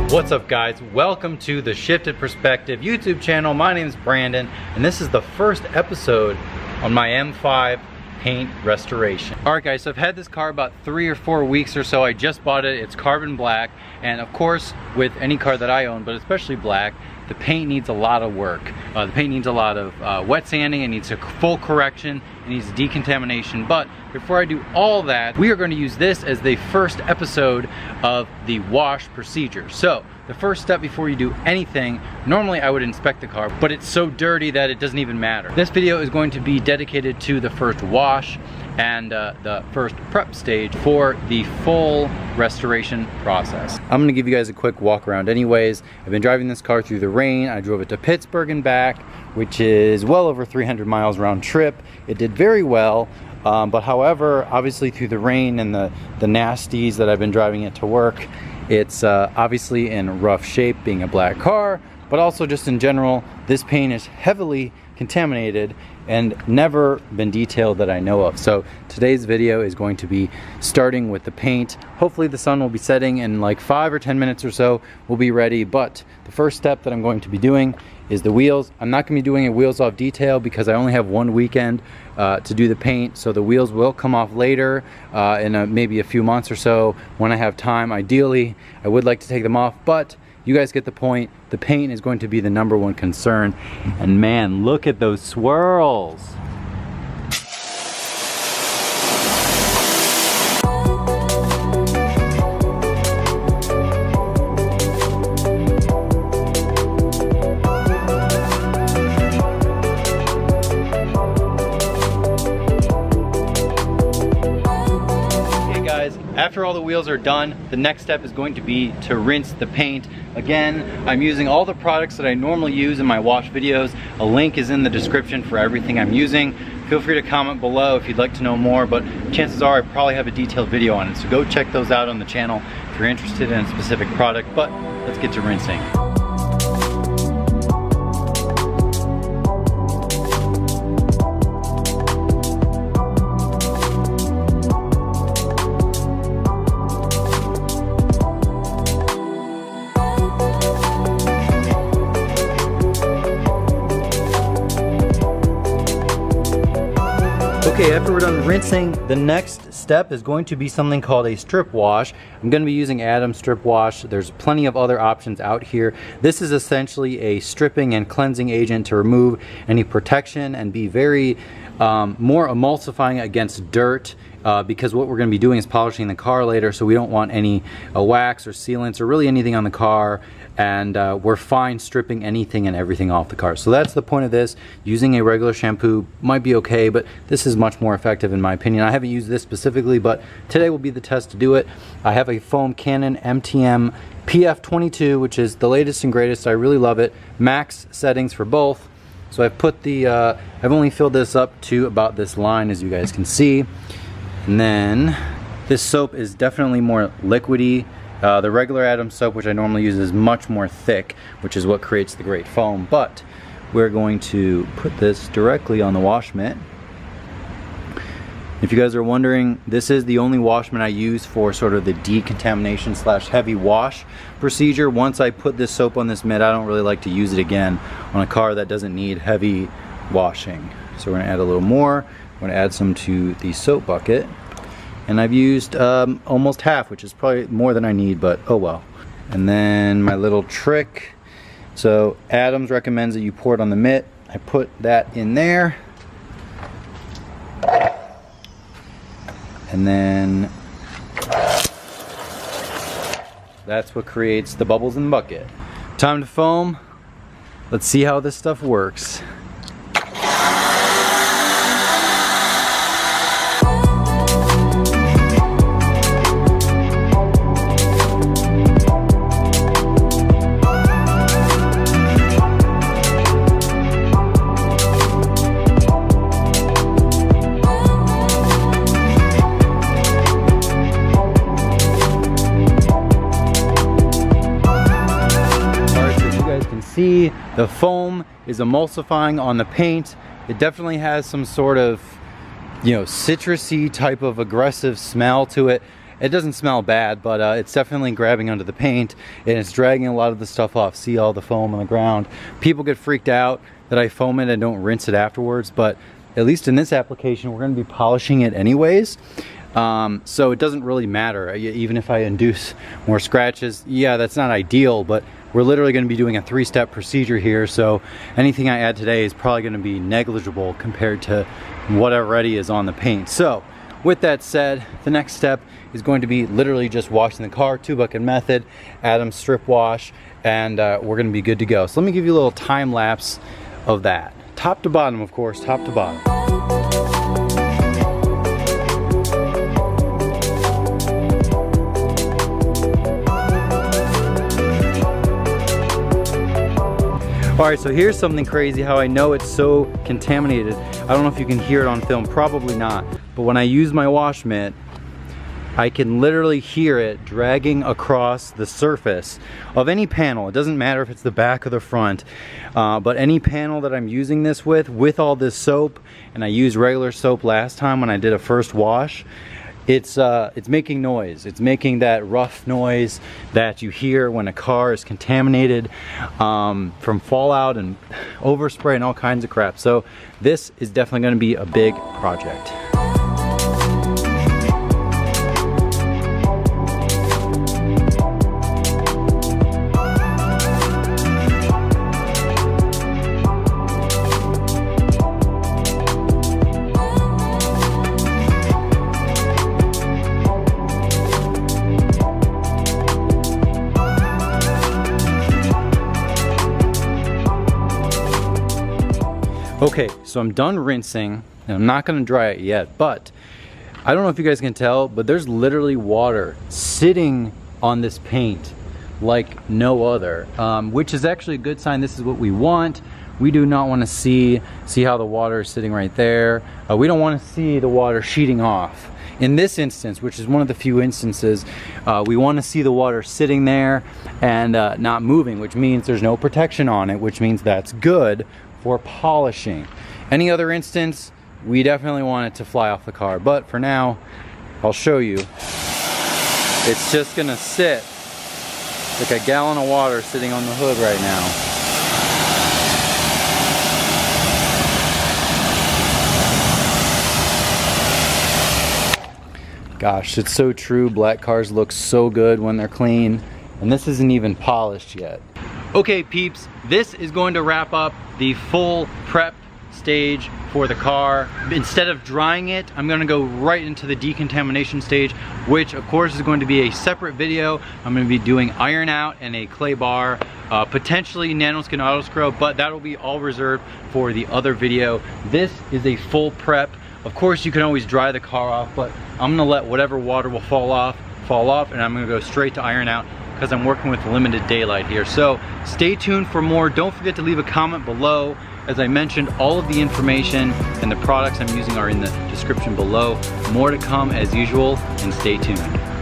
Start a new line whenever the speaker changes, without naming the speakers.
What's up guys, welcome to the Shifted Perspective YouTube channel. My name is Brandon and this is the first episode on my M5 paint restoration. Alright guys, so I've had this car about 3 or 4 weeks or so. I just bought it, it's carbon black, and of course with any car that I own, but especially black, the paint needs a lot of work. The paint needs a lot of wet sanding, it needs a full correction, it needs decontamination. But before I do all that, we are going to use this as the first episode of the wash procedure. So the first step before you do anything, normally I would inspect the car, but it's so dirty that it doesn't even matter. This video is going to be dedicated to the first wash and the first prep stage for the full restoration process. I'm gonna give you guys a quick walk around anyways. I've been driving this car through the rain. I drove it to Pittsburgh and back, which is well over 300 miles round trip. It did very well, but however, obviously through the rain and the nasties that I've been driving it to work, it's obviously in rough shape being a black car, but also just in general, this paint is heavily contaminated and never been detailed that I know of. So today's video is going to be starting with the paint. Hopefully the sun will be setting in like 5 or 10 minutes or so, we'll be ready. But the first step that I'm going to be doing is the wheels. I'm not gonna be doing a wheels off detail because I only have one weekend to do the paint, so the wheels will come off later in maybe a few months or so when I have time. Ideally, I would like to take them off, but you guys get the point. The paint is going to be the #1 concern. And man, look at those swirls. After all the wheels are done, the next step is going to be to rinse the paint. Again, I'm using all the products that I normally use in my wash videos. A link is in the description for everything I'm using. Feel free to comment below if you'd like to know more, but chances are I probably have a detailed video on it, so go check those out on the channel if you're interested in a specific product. But let's get to rinsing. Okay, after we're done rinsing, the next step is going to be something called a strip wash. I'm going to be using Adam's strip wash. There's plenty of other options out here. This is essentially a stripping and cleansing agent to remove any protection and be very more emulsifying against dirt, because what we're going to be doing is polishing the car later, so we don't want any wax or sealants or really anything on the car, and we're fine stripping anything and everything off the car. So that's the point of this. Using a regular shampoo might be okay, but this is much more effective in my opinion. I haven't used this specifically, but today will be the test to do it. I have a foam Canon MTM PF22, which is the latest and greatest. I really love it. Max settings for both. So I've put the, I've only filled this up to about this line, as you guys can see. And then this soap is definitely more liquidy. The regular Adams soap, which I normally use, is much more thick, which is what creates the great foam. But we're going to put this directly on the wash mitt. If you guys are wondering, this is the only wash mitt I use for sort of the decontamination /heavy wash procedure. Once I put this soap on this mitt, I don't really like to use it again on a car that doesn't need heavy washing. So we're gonna add a little more. I'm gonna add some to the soap bucket. And I've used almost half, which is probably more than I need, but oh well. And then my little trick. So Adams recommends that you pour it on the mitt. I put that in there. And then that's what creates the bubbles in the bucket. Time to foam. Let's see how this stuff works. see the foam is emulsifying on the paint. It definitely has some sort of, you know, citrusy type of aggressive smell to it. It doesn't smell bad, but it's definitely grabbing onto the paint and it's dragging a lot of the stuff off. See all the foam on the ground. People get freaked out that I foam it and don't rinse it afterwards, but at least in this application, we're going to be polishing it anyways. So it doesn't really matter. Even if I induce more scratches, yeah, that's not ideal, but we're literally going to be doing a 3-step procedure here. So anything I add today is probably going to be negligible compared to what already is on the paint. So with that said, the next step is going to be literally just washing the car, 2-bucket method, Adam's strip wash, and we're going to be good to go. So let me give you a little time lapse of that. Top to bottom, of course, top to bottom. Alright, so here's something crazy how I know it's so contaminated. I don't know if you can hear it on film, probably not. But when I use my wash mitt, I can literally hear it dragging across the surface of any panel. It doesn't matter if it's the back or the front, but any panel that I'm using this with all this soap, and I used regular soap last time when I did a first wash, it's making noise. It's making that rough noise that you hear when a car is contaminated from fallout and overspray and all kinds of crap. So this is definitely going to be a big project. Okay, so I'm done rinsing, and I'm not gonna dry it yet, but I don't know if you guys can tell, but there's literally water sitting on this paint like no other, which is actually a good sign. This is what we want. We do not want to see how the water is sitting right there. We don't want to see the water sheeting off. In this instance, which is one of the few instances, we want to see the water sitting there and not moving, which means there's no protection on it, which means that's good for polishing. Any other instance, we definitely want it to fly off the car, but for now, I'll show you. It's just gonna sit like a gallon of water sitting on the hood right now. Gosh, it's so true. Black cars look so good when they're clean, and this isn't even polished yet. Okay peeps, this is going to wrap up the full prep stage for the car. Instead of drying it, I'm going to go right into the decontamination stage, which of course is going to be a separate video. I'm going to be doing iron out and a clay bar, potentially nanoskin auto scrub, but that will be all reserved for the other video. This is a full prep. Of course you can always dry the car off, but I'm going to let whatever water will fall off, and I'm going to go straight to iron out, because I'm working with limited daylight here. So stay tuned for more. Don't forget to leave a comment below. As I mentioned, all of the information and the products I'm using are in the description below. More to come as usual, and stay tuned.